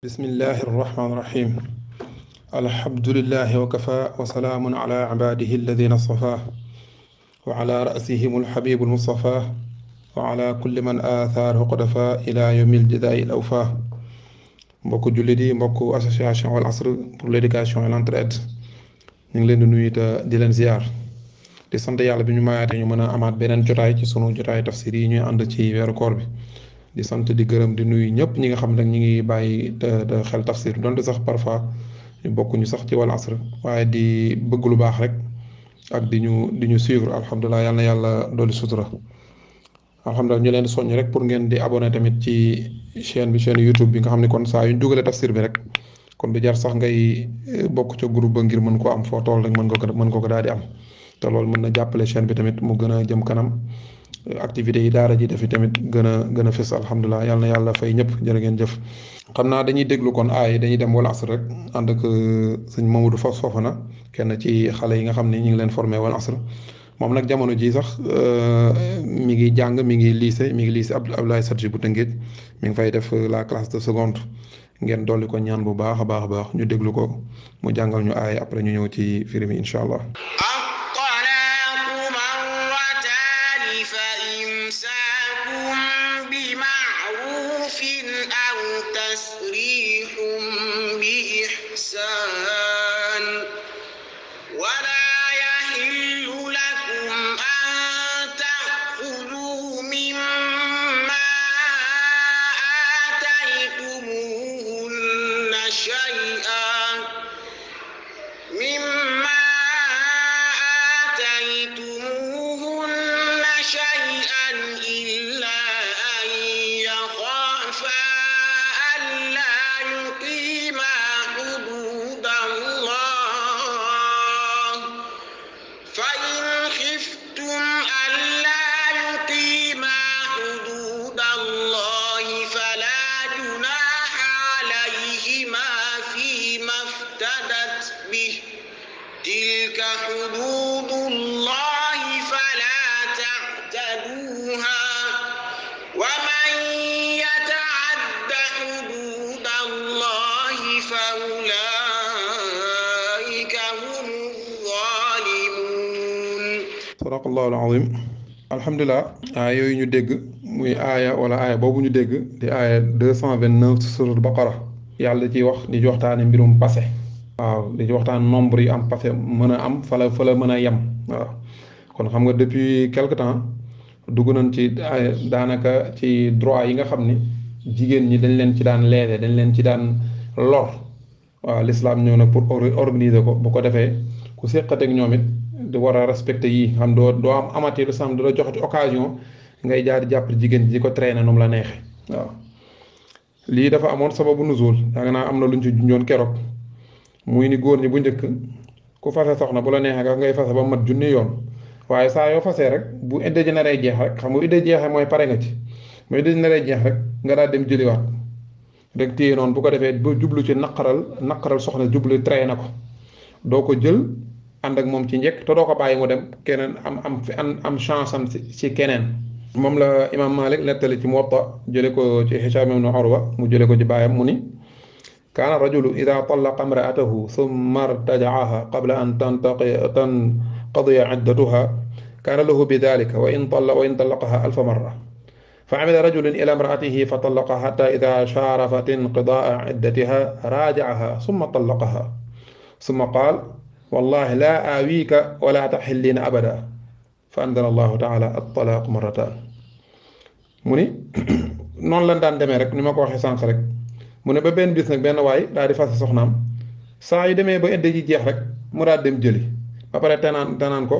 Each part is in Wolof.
بسم الله الرحمن الرحيم الحمد لله وكفى وسلام على عباده الذين اصطفاه وعلى رأسهم الحبيب المصطفى وعلى كل من آثاره قدفا إلى يوم الجزاء الأوفى mbokku jullit yi mbokku association Al Asr pour l'éducation et l'entraide ñu ngi leen di nuyu di leen ziar di sant yàlla bi ñu mayaate ñu mën a amaat beneen jotaay ci sunu jotaay tafsir yi ñuy ànd ci weeru koor bi di sant di gërëm di nuyu ñëpp ñi nga xam ne ñu ngi bàyyi te xel tafsir donte sax parfois ñu bokkuñu sax ci Wal Asr waaye di bëgg lu baax rek ak di ñu suivre alhamdulilah yal na yàlla dolli sutura alhamdulilah ñu leen soññ rek pour ngeen di abonné tamit ci chaîne YouTube bi nga xam ne kon saa yu ñu dugalee tafsir bi rek kon du jar sax ngay bokk ca groupe ba ngir mën ko am foo tool rek mën ko daal di am te loolu mën na jàppale chaîne bi tamit mu gën a jëm kanam activités yi daara ji defi tamit gën a fës alhamdulilah yal na yàlla fay ñëpp jërë ngeen jëf. xam naa dañuy déglu kon dañuy dem Wal Asr rek ànd ak sëñ Mamadou Fofana kenn ci xale yi nga xam ne ñu ngi leen formé Wal Asr moom nag jamono ji sax mi ngi jàng mi ngi lycée Abdoulaye Sadji bu Tëngéej mi ngi fay def la classe de seconde ngeen dolli ko ñaan bu baax a baax ñu déglu ko mu jàngal ñu après ñu ñëw ci firi mi incha allah. sadaqallahu al-azim alhamdulilah aaya yooyu ñu dégg muy aaya boobu ñu dégg di aaya 229 surat Baqara yàlla ci wax di ci waxtaane mbirum passé waaw di ci waxtaan nombre yi am passé mën a am fa la mën a yem waaw kon xam nga depuis quelque temps dugg nañ ci daanaka ci droit yi nga xam ni jigéen ñi dañ leen ci daan leede dañ leen ci daan lor waaw l'islam ñëw nag pour organiser ko bu ko defee ku séqateeg ñoom it di war a respecté yi xam doo am amati l'islam du la joxati occasion ngay jaar jàpp jigéen ji di ko traîner nu mu la neexee waaw lii dafa amoon sababu nuzul yaa naa am na luñ ci junjoon keroog muy ni góor ñi bu njëkk ku fase soxna bu la neexee nga ngay fase ba mat junni yoon waaye saa yoo fasee rek bu idda ji naree jeex rek xam nga idda jeexee mooy pare nga ci mooy idda ji naree jeex rek nga daal dem jëliwaat rek téye noonu bu ko defee bu jublu ci naqaral soxna jublu traîner ko doo ko jël ànd ak moom ci njëkk te doo ko bàyyi mu dem keneen am chance am ci keneen moom la imam Malik nettali ci Muwatta jële ko ci Hisham ibn Urwa mu jële ko ci baayam mu ni kaana rajulu ida tallaqa imraatahu thumma irtajaaha qabla an tanqadiya iddatuha kaana lahu bi dalika wa in tallaqaha alfa marra fa amida rajulun ila imraatihi fa tallaqaha hatta ida shaarafat inqidaa iddatiha raajacaha thumma tallaqaha thumma qaal wallahi laa aawiika wala taxillina abada fa anzala allahu taala at-talaaq marrataan mu ni noonu lañ daan demee rek ni ma ko waxee sànq rek mu ne ba benn bis nag benn waay daal di fase soxnaam saa yu demee ba idda ji jeex rek mu daal dem jëli ba pare tanaan ko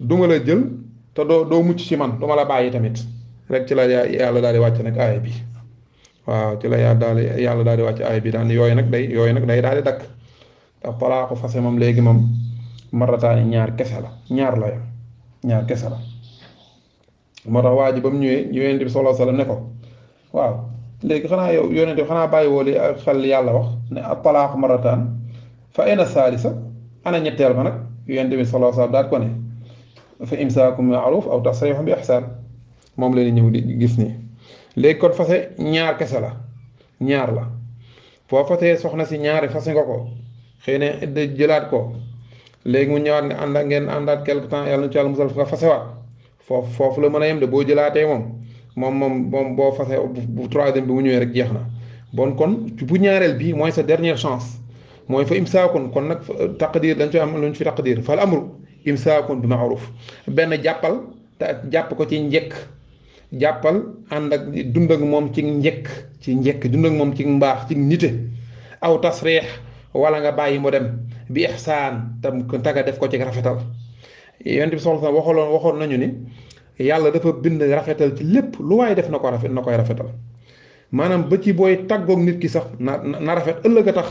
duma la jël te doo mucc ci man duma la bàyyi tamit rek ci la yàlla daal di wàcc nag aaya bi waaw ci la yàlla daal di wàcc aaya bi daan yooyu nag day daal di dakk te talaaku fase moom léegi moom marataani ñaar kese la ñaar kese la moo tax waa ji ba mu ñëwee yonent bi sallallahu alayhi wasallam ne ko waaw léegi xanaa yow yonent bi xanaa bàyyi woo li xel yàlla wax ne talaaku marataan fa ayna saalisa ana ñetteel ba nag yonent bi sallallahu alayhi wasallam daat ko ne fa imsaakum bi ma'ruf aw tasrihum bi ihsaan moom la ñëw di gis nii léegi kon fase ñaar kese la ñaar la boo fasee soxna si ñaari fase nga ko xëy na idda jëlaat ko léegi mu ñëwaat nga ngeen àndaat quelque temps yàlla na ci yàlla musal nga fasewaat foofu la mën a yem de boo jëlaatee moom boo fase bu troisième bi mu ñëwee rek jeex na bon kon bu ñaareel bi mooy sa dernière chance mooy fa imsaakun kon nag taqdir dañ ci am lu ñu fi taqdir fal amru imsaakun bi maaruf benn jàppal te jàpp ko ci njëkk jàppal ànd ak dund ak moom ci njëkk dund ak moom ci mbaax ci nite aw tasriix wala nga bàyyi mu dem bi ihsaan tam taga def ko ci rafetal yonent bi sallallahu alayhi wasallam waxoon nañu ni yàlla dafa bind rafetal ci lépp lu waaye def na koy rafetal maanaam ba ci booy tàggoog nit ki sax na rafet ëllëg a tax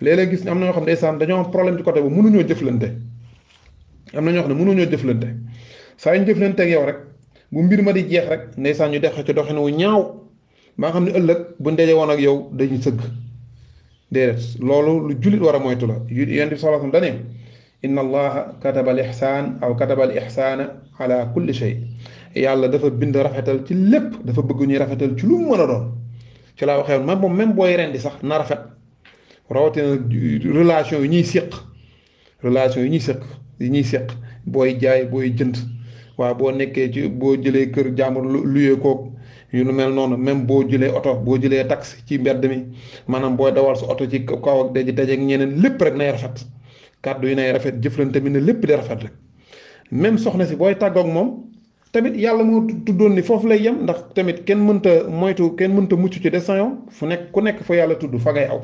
léeg-léeg gis am na ñoo xam ne ndeysaan dañoo am problème ci côté bu mënuñoo jëflante am na ñoo xam ne mënuñoo jëflante saa yu ñu jëflante ak yow rek bu mbir ma di jeex rek ndeysaan ñu def ci doxin wu ñaaw ba nga xam ne ëllëg bu ndaje woon ak yow dañuy sëgg déedéet loolu lu jullit war a moytu la yonent bi sallallahu alayhi wasallam dane inna allaha kataba al ihsaan aw kataba al ihsaana ala kulli shay yàlla dafa bind rafetal ci lépp dafa bëgg ñuy rafetal ci lu mu mën a doon ci laa waxee même booy rendi sax na rafet rawatina relation yi ñuy séq booy jaay booy jënd waaw boo nekkee ci boo jëlee kër jàmbur luyee koog yu nu mel noonu même boo jëlee oto boo jëlee taxi ci mbedd mi maanaam booy dawal sa oto ci kaw ak dajeeg ñeneen lépp rek nay rafet kàddu yi nay rafet jëflante mi ne lépp di rafet rek même soxna si booy tàggoog moom tamit yàlla moo tuddoon ni foofu lay yem ndax tamit kenn mënta mucc ci destin yoon ku nekk fa yàlla tudd fa ngay aw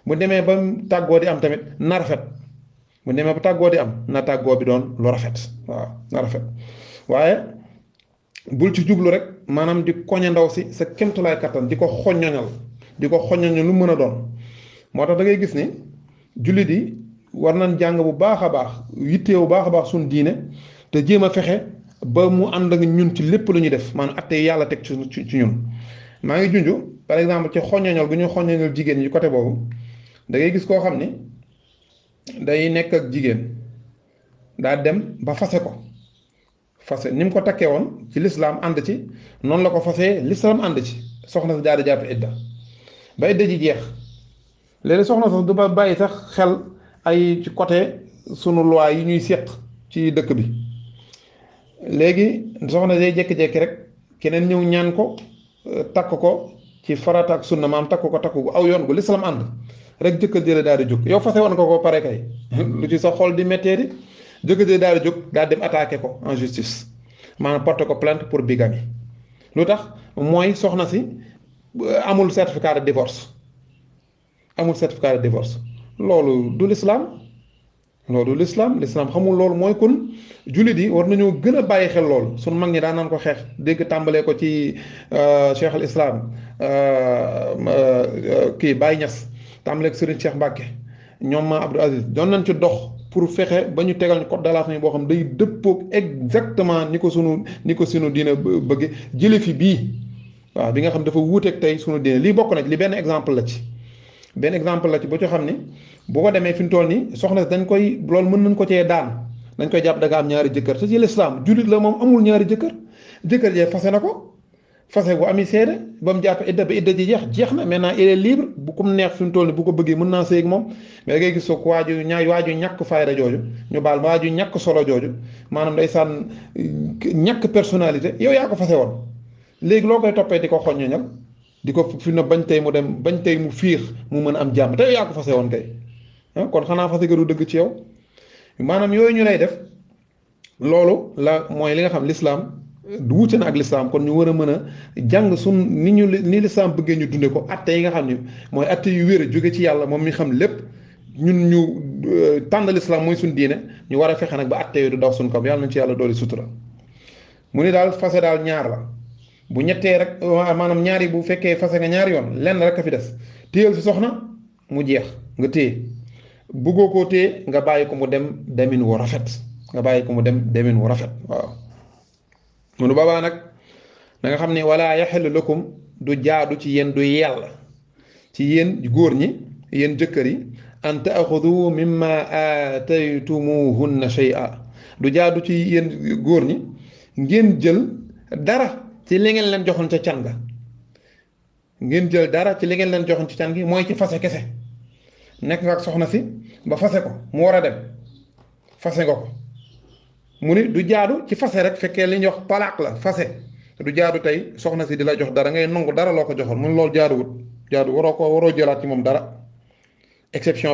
bu demee ba tàggoo di am tamit na rafet bu demee ba tàggoo di am na tàggoo bi doon lu rafet waaw na rafet waaye bul ci jublu rek maanaam di koñe ndaw si sa kémtulaay kattan di ko xoññoñal lu mën a doon moo tax da ngay gis ni jullit yi war nañ jàng bu baax a baax yittee bu baax a baax suñ diine te jéem a fexe ba mu ànd ak ñun ci lépp lu ñuy def maanaam atte yàlla teg ci ñun maa ngi junj par exemple ci xoññoñal gu ñu xoññoñal jigéen ñi côté boobu da ngay gis koo xam ni day nekk ak jigéen daa dem ba fase ko fase ni mu ko takkee woon ci lislaam ànd ci noonu la ko fasee lislaam ànd ci soxna si daal di jàpp idda ba idda ji jeex léegi soxna sax du ba bàyyi sax xel ay ci côté sunu loi yi ñuy séq ci dëkk bi léegi soxna day jékki-jékki rek keneen ñëw ñaan ko takk ko ci farata ak sunna maam takk ko aw yoon gu lislaam ànd rek jëkkër jële daal di jóg yow fase woon ko pare kay lu ci sa xol di méttee di jëkkër jële daal di jóg daal dem attaqué ko en justice maanaam porté ko plainte pour bigamie lu tax mooy soxna si amul certificat de divorce loolu du l'islam xamul loolu mooy kon jullit yi war nañoo gën a bàyyi xel loolu sunu mag ñi daan naan ko xeex dégg tàmbalee ko ci cheikh al islam kii Baye Niass tàmbalee ko Serigne Cheikh Mbacke ñoom ma Abdou Aziz doon nañ ci dox pour fexe ba ñu tegal ñu code de la famille boo xam day dëppoog exactement ni ko sunu diine bëgge jële fi bii waaw bi nga xam dafa wuuteeg tey sunu diine lii bokk na li benn exemple la ci boo ci xam ni bu ko demee fi mu toll nii soxna si dañ koy loolu mën nañ ko cee daan dañ koy jàpp da nga am ñaari jëkkër te ci lislaam jullit la moom amul ñaari jëkkër jee fase na ko fase bu ami seede ba mu jàpp idda ba idda ji jeex na maintenant il est libre bu ko neex fi mu toll nii bu ko bëggee mën naa sëy ak moom mais da ngay gis ko waaju ñàkk fayda jooju ñu baal waaju ñàkk solo jooju maanaam day sànn ñàkk personnalité yow yaa ko fase woon léegi loo koy toppee di ko xoññoñal di ko fi na bañ tey mu dem bañ tey mu fiix mu mën a am jàmm te yow yaa ko fase woon kay kon xanaa fase ga du dëgg ci yow maanaam yooyu ñu lay def loolu la mooy li nga xam lislaam du wuute na ak lislaam kon ñu war a mën a jàng ni lislaam bëggee ñu dunde ko atte yi nga xam ne mooy atte yu wér a jóge ci yàlla moom mi xam lépp ñun ñu tànn lislaam mooy suñ diine ñu war a fexe nag ba atte yooyu du daw suñ kam yàlla nañ ci yàlla dooli sutura mu ni daal fase daal ñaar la bu ñettee rek maanaam ñaari bu fekkee fase nga ñaari yoon lenn rek a fi des téyel si soxna mu jeex nga téye bëggoo koo téye nga bàyyi ko mu dem demin wu rafet waaw munu boobaa nag da nga xam ne wala yaxillu lakum du jaadu ci yéen du yell ci yéen góor ñi yéen jëkkër yi an taaxudu mimma aataytumuhunna shay'a du jaadu ci yéen góor ñi ngeen jël dara ci li ngeen leen joxoon ca can ga ngeen jël dara ci li ngeen leen joxoon ci can gi mooy ci fase kese nekk nga ak soxna si ba fase ko mu war a dem fase nga ko mu ni du jaadu ci fase rek fekkee li ñuy wax talaaq la fase du jaadu tey soxna si di la jox dara ngay nangu dara loo ko joxoon mun loolu jaaduwut jaadu waroo jëlaat ci moom dara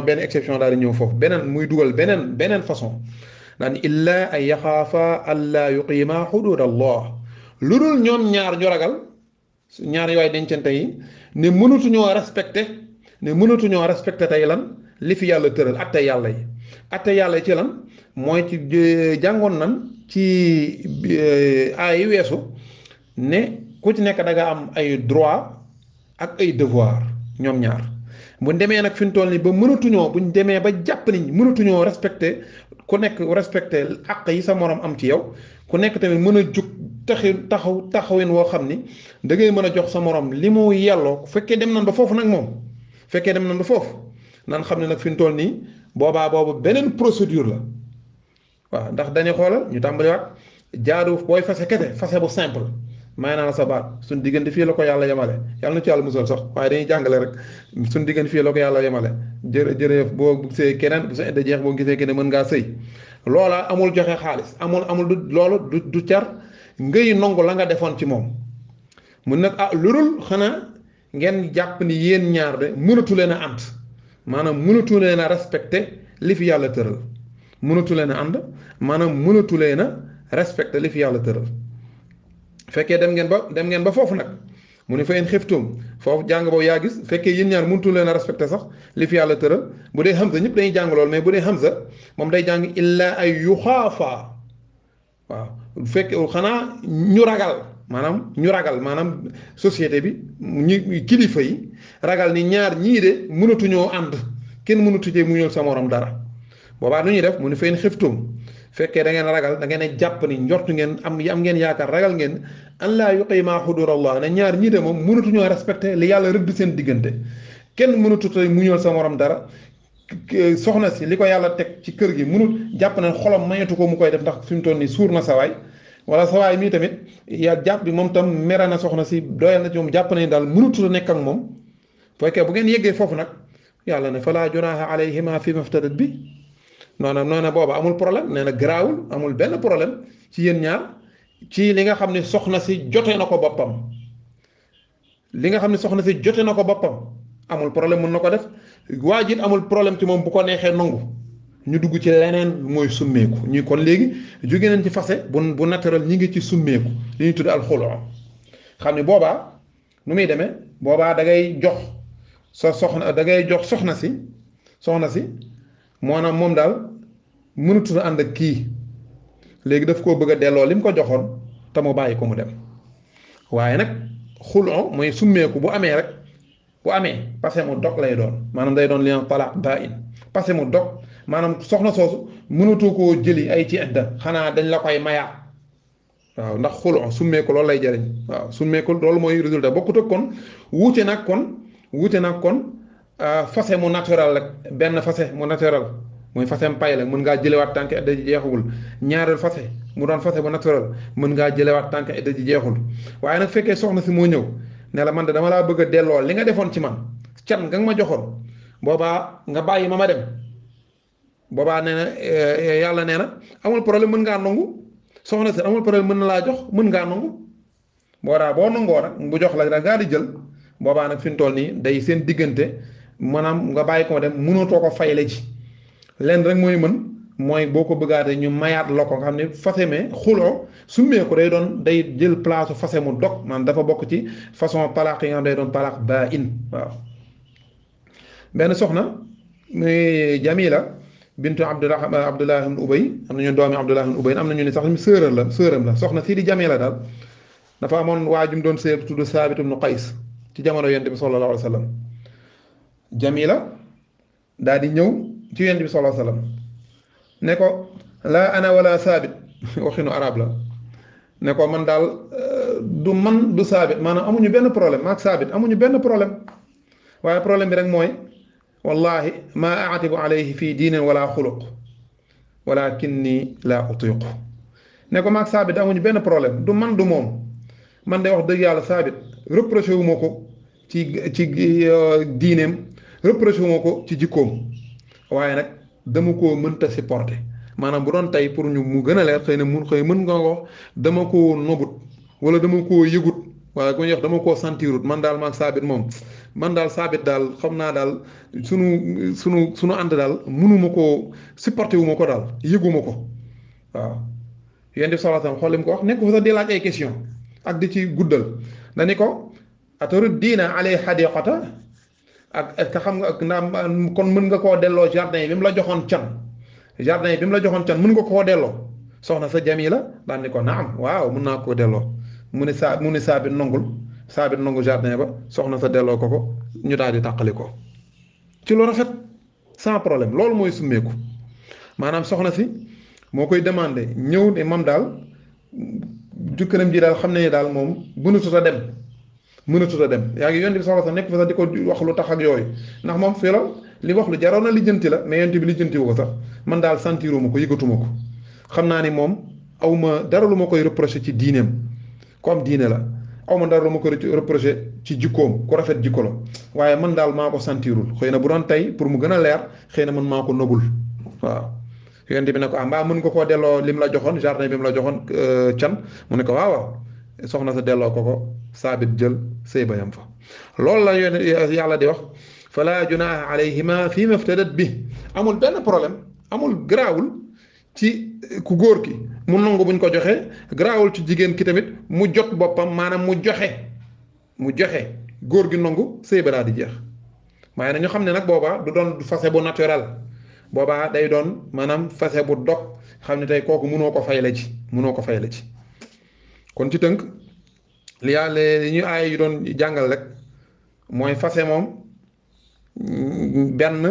benn exception daal di ñëw foofu beneen muy dugal beneen façon naan illa an yaxaafa allaa yuqiima xudud allah lu dul ñoom ñaar ñu ragal ñaar yooyu dencante yi ne mënatuñoo respecté tey lan li fi yàlla tëral atte yàlla yi ci lan mooy ci jàngoon nan ci ay weesu ne ku ci nekk da nga am ay droit ak ay devoir ñoom ñaar buñ demee nag fi mu toll nii ba buñ demee ba jàpp ni mënatuñoo respecté ku nekk respecté àq yi sa morom am ci yow ku nekk tamit mën a jug taxawin woo xam ni da ngay mën a jox sa morom li mu yelloo fekkee dem nañ ba foofu nag moom fekkee dem nañ ba foofu nan xam ne nag fi mu toll nii boobu beneen procédure la waaw ndax dañuy xoolal ñu tàmbaliwaat jaadu booy fase kese fase bu simple may naa la sa baat suñ diggante fii la ko yàlla yemale yàlla na ci yàlla musal sax waaye dañuy jàngale rek suñ diggante fii la ko yàlla yemale jërëjëf boo gisee keneen bu sa idda jeex boo gisee keneen mën ngaa sëy loola amul joxe xaalis amul du car ngay nongu la nga defoon ci moom mun nag lu dul xanaa ngeen jàpp ni yéen ñaar de mënatu leen a ànd maanaam mënatu leen a respecté li fi yàlla tëral mënatu leen a ànd maanaam mënatu leen a respecté li fi yàlla tëral fekkee dem ngeen ba foofu nag mu ne fa in xiftum foofu jàng boobu yaa gis fekkee yéen ñaar mënatu leen a respecté sax li fi yàlla tëral bu dee Hamza ñëpp dañuy jàng lool mais bu dee Hamza moom day jàng illa ay yuxaafa waaw bu fekkee xanaa ñu ragal maanaam société bi ñu kilifa yi ragal ni ñaar ñii de mënatuñoo ànd kenn mënatu cee muñal sa morom dara boobaa nu ñuy def mu ne fa in xiftum fekkee da ngeen ragal da ngeen a jàpp ni njortu ngeen am ngeen yaakaar ragal ngeen an laa yuqiima xuduud allah ne ñaar ñii de moom mënatuñoo respecté li yàlla rëdd seen diggante kenn mënatu tey muñal sa morom dara soxna si li ko yàlla teg ci kër gi mënut jàpp na xolam mayatu ko mu koy def ndax fi mu toll nii suur na sawaay wala sawaay mii tamit yaa jàpp bi moom tam mere na soxna si doyal na ci moom jàpp nañu daal mënatu nekk ak moom fekkee bu ngeen yeggee foofu nag yàlla ne falaa junaaha alayhima fi maftadat bi noona booba amul problème nee na garaawul amul benn problème ci yéen ñaar ci li nga xam ne soxna si jote na ko boppam amul problème mën na ko def waa ji amul problème ci moom bu ko neexee nangu ñu dugg ci leneen mooy summeeku ñu kon léegi jóge nañ ci fase bu naturel ñi ngi ci summeeku li ñuy tudd alxuloo xam ne boobaa nu muy demee boobaa da ngay jox soxna si maanaam moom daal mënatu ànd ak kii léegi daf koo bëgg a delloo li mu ko joxoon te mu bàyyi ko mu dem waaye nag xuloo mooy summeeku bu amee parce mu dog lay doon maanaam day doon li naan talaaq baa'in parce mu dog maanaam soxna soosu mënatu koo jëli ay ci idda xanaa dañ la koy mayaat waaw ndax xuloo summeeku loolu lay jëriñ waaw summeeku loolu mooy résultat bokkut ak kon wuute nag kon fase mu naturel rek benn fase mu naturel muy fasem pay la mën ngaa jëlewaat tànk idda ji jeexagul ñaareel fase mu doon fase bu naturel mën ngaa jëlewaat tànk idda ji jeexul waaye nag fekkee soxna si moo ñëw ne la man de dama laa bëgg a delloo li nga defoon ci man can nga ma joxoon boobaa nga bàyyi ma dem boobaa nee na yàlla nee na amul problème mën ngaa nangu soxna si amul problème mën na laa jox mën ngaa nangu boo nangoo nag bu jox la ngaa di jël boobaa nag fi mu toll nii day seen diggante maanaam nga bàyyi ko dem mënatoo ko fayle ji leen rek mooy boo ko bëggaatee ñu mayaat la ko nga xam ne fase me xuloo summee ko day jël place fase mu dog man dafa bokk ci façon talaq yi nga xam day doon talaq baa in waaw benn soxna muy Jamila bintu Abdullah ibn Ubay am nañu doomi Abdullah ibn Ubay am nañu ne sax sëram la soxna sii di Jamila daal dafa amoon waajum doon sëy tudd Saabit ibn Qays ci jamono yonent bi sallallahu alayhi wa sallam Jamila daal di ñëw ci yonent bi sallallahu alayhi wa sallam ne ko laa ana wala Saabit waxinu arab la ne ko man daal du Saabit maanaam amuñu benn problème maak Saabit amuñu benn problème waaye problème bi rek mooy wallahi maa aatibu alayhi fii diinin wala xuluq walakinni laa utiqu ne ko maak Saabit amuñu benn problème du man du moom man de wax dëgg yàlla Saabit reproché wu ma ko ci diineem reproché wu ma ko ci jikkoom waaye nag dama koo mënta supporter maanaam bu doon tey pour ñu mu gën a leer xëy na mën nga ko dama koo nobut wala dama koo yëgut waaye ku ñuy wax dama koo sentirut man daal maag saabit moom man daal saabit daal xam naa daal sunu ànd daal mënuma koo supporter wu ma ko daal yëguma ko waaw yéen di sallallahu alayhi wasallam xool li mu ko wax nekk fa sax di laaj ay question ak di ci guddal dani ko ataruddiina alay hadiqata ak xam nga ak naam kon mën nga koo delloo jardin bi mu la joxoon can jardin bi mu la joxoon can mën nga koo delloo soxna sa Jamila daan ni ko naam waaw mën naa koo delloo mu ne saabit nongul jardin ba soxna sa delloo ko ñu daal di tàqali ko ci lu rafet sans problème loolu mooy summeeku maanaam soxna si moo koy demandé ñëw ne mam daal jëkkëram ji daal xam ne daal moom mënatut a dem yaa ngi yonent bi soxla sax nekk fa sax di ko wax lu tax ak yooyu ndax moom fii la li wax lu jaroon na lijjanti la mais yonent bi lijjanti wu ko sax man daal sentiruma ko yëgatuma ko xam naa ni moom aw ma dara lu ma koy reproché ci diineem ku am diine la aw ma dara lu ma koy reproché ci jikkoom ku rafet jikko la waaye man daal maa ko sentirul xëy na bu doon tey pour mu gën a leer xëy na man maa ko nobul waaw yonent bi ne ko mbaa mën nga koo delloo lim la joxoon jardin bi mu la joxoon can mu ne ko waaw soxna sa delloo ko saabit jël sëy ba yam fa loolu la yàlla di wax fala junaha alayhima fi ma iftadat bi amul benn problème amul garaawul ci ku góor ki mu nangu buñ ko joxe garaawul ci jigéen ki tamit mu jot boppam maanaam mu joxe góor gi nangu sëy ba daal di jeex waaye nañu xam ne nag boobaa du doon fase bu naturel boobaa day doon maanaam fase bu dog xam ne tey kooku mënoo ko fay la ci kon ci tënk li yàlla li ñu aay yu doon jàngal rek mooy fase moom benn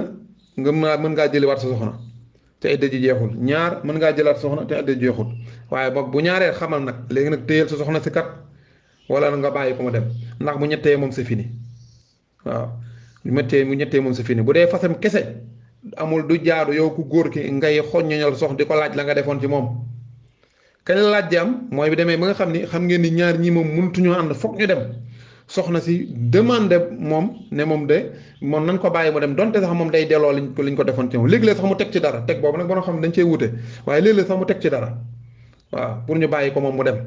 nga mën ngaa jëliwaat sa soxna te idda ji jeexul ñaar mën ngaa jëlaat soxna te idda ji jeexul waaye boog bu ñaaree xamal nag léegi nag téyel sa soxna si kat wala nga bàyyi ko mu dem ndax bu ñettee moom c'est fini waaw bu ñettee moom c'est fini bu dee fasam kese amul du jaadu yow ku góor ki ngay xoññoñal sox di ko laaj la nga defoon ci moom kañ la laaj di am mooy bi demee ba nga xam ni xam ngeen ni ñaar ñii moom mënutuñoo ànd foog ñu dem soxna si demandé moom ne moom de moom nañ ko bàyyi mu dem donte sax moom day delloo liñ ko defoon ci moom léegi-léeg sax mu teg ci dara teg boobu nag ba nga xam ne dañ cee wute waaye léeg-léeg sax mu teg ci dara waaw pour ñu bàyyi ko moom mu dem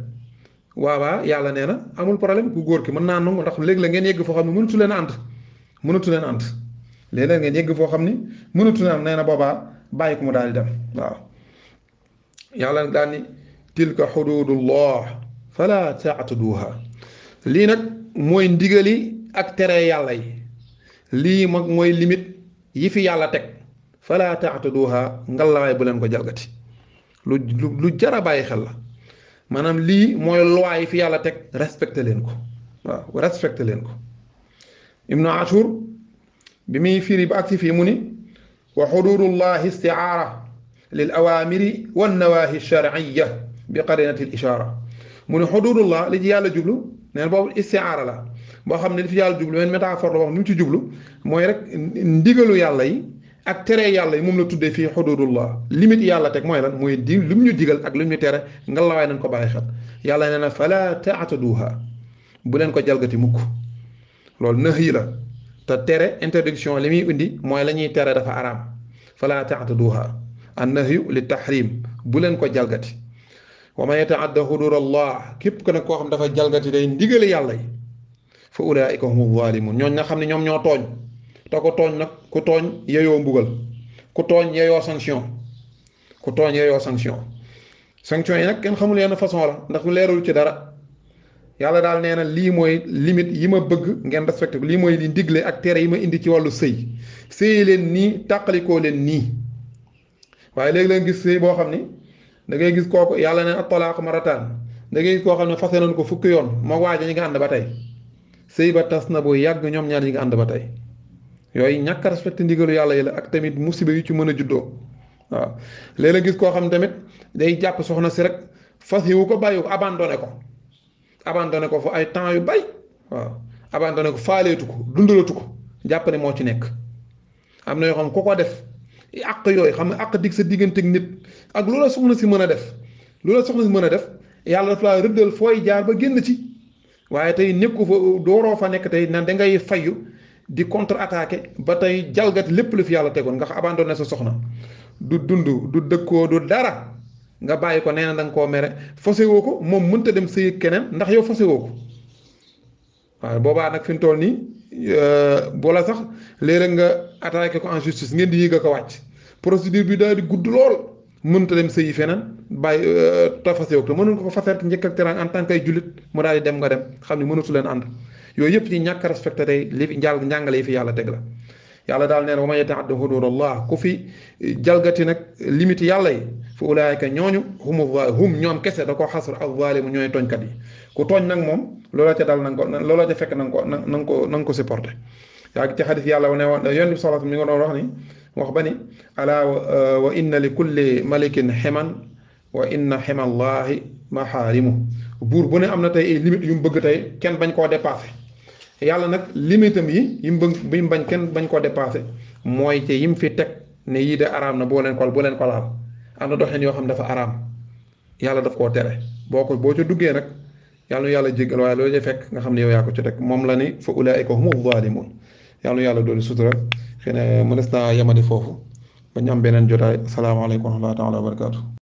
waawaa yàlla nee na amul problème ku góor ki mën naa nangu ndax léegi la ngeen yegg foo xam ne mënatu leen ànd léeg-léeg ngeen yegg foo xam ni mënatu leen ànd nee na boobaa bàyyi ko mu daal di dem waaw yàlla daal ni tilka xududullah fala taataduha lii nag mooy ndigali ak tere yàlla yi lii mag mooy limite yi fi yàlla teg fala taataduha ngalawaay bu leen ko jalgati lu jara bàyyi xel la maanaam lii mooy loi yi fi yàlla teg respecté leen ko waaw respecté leen ko ibnu ashur bi muy firi ba agsi fii mu ni wa xududullahi istiaara lil awamiri wan nawahi sharciya bi qarinati l ishaara mu ne xududullah li ci yàlla jublu neen boobu istiaara la boo xam ne li fi yàlla jublu men métaphore la boo xam ni mu ci jublu mooy rek ndigalu yàlla yi ak tere yàlla yi moom la tuddee fii xududullah limite yàlla teg mooy lan mooy di lu mu ñu digal ak lu mu ñu tere nga la waay nañ ko bàyyi xel yàlla nee na fala taataduha bu leen ko jalgati mukk loolu nëx yi la te tere interdiction li muy indi mooy la ñuy tere dafa araam fala taataduha an nahyu li tahrim bu leen ko jalgati wa man yataadda hudud allah képp ko nag koo xam dafa jalgati day ndigali yàlla yi fa ulaika humu zalimun ñooñ nga xam ne ñoom ñoo tooñ te ko tooñ nag ku tooñ yeyoo mbugal ku tooñ yeyoo sanction yi nag kenn xamul yenn façon la ndax leerul ci dara yàlla daal nee na lii mooy limite yi ma bëgg ngeen respecté ko lii mooy li ndigle ak tere yi ma indi ci wàllu sëy leen nii tàqalikoo leen nii waaye léegi leen gis sëy boo xam ni da ngay gis kooku yàlla neen at-talaaq marataan da ngay gis koo xam ne fase nañ ko fukki yoon moo waaja ñi nga ànd ba tey sëy ba tas na bu yàgg ñoom ñaar ñi nga ànd ba tey yooyu ñàkk respecté ndigalu yàlla yi la ak tamit musiba yu ci mën a juddoo waaw léeg-léeg gis koo xam tamit day jàpp soxna si rek fas yiwu ko bàyyi ko abandonné ko fa ay temps yu bay waaw abandonné ko faaleetu ko dundalatu ko jàpp ne moo ci nekk am na yoo xam ku ko def àq yooyu xam ne àq dig sa diggante ak nit ak lu la soxna si mën a def yàlla dafa laa rëddal fooy jaar ba génn ci waaye tey nekku fa dooroo fa nekk tey nan da ngay fayu di contre attaqué ba tey jalgati lépp lu fi yàlla tegoon nga abandonné sa soxna du dund du dëkkoo du dara nga bàyyi ko nee na da nga koo mere fase woo ko moom mënta dem sëy keneen ndax yow fase woo ko waaw boobaa nag fi mu toll nii boola sax léeg-léeg nga attaqué ko en justice ngeen di yéeg a ko wàcc procédure bi daal di gudd lool mënta dem sëyi feneen bàyyi te fase woo ko te mënul ko fasante njëkk ak terang en tant que ay jullit mu daal di dem nga dem xam ni mënatu leen ànd yooyu yëpp ci ñàkk respecté tey li fi njàngale yi fi yàlla teg la yàlla daal neen wa man yata'adda hududallah ku fi jalgati nag limite yàlla yi fa ulaayika ñooñu hum ñoom kese da koo xasr az-zalimu ñooy tooñkat yi ku tooñ nag moom loola ca dal na nga ko loola ca fekk na nga ko supporté yaa ngi ci xadis yàlla ne woon yonent bi sallallahu alayhi wasallam mi nga doon wax ni wax ba ni ala wa inna li kulli malikin ximan wa inna ximallahi maxaarimu buur bu ne am na tey ay limite yu mu bëgg tey kenn bañ koo dépassé yàlla nag limitam yi mu bëgg bi mu bañ kenn bañ koo dépassé mooy ci yim fi teg ne yii de araam na boo leen ko laal am na doxin yoo xam dafa araam yàlla daf koo tere boo ca duggee nag yàlla nu yàlla jéggal waaye loolu fekk nga xam ne yow yaa ko ci teg moom la ni fa ulaa'ika humu zaalimuun yàlla nu yàlla doolu sutura xëy na mënees naa yemadi foofu ba ñu am beneen jotaay asalaamaaleykum wa rahmatullaahi wa barakaatu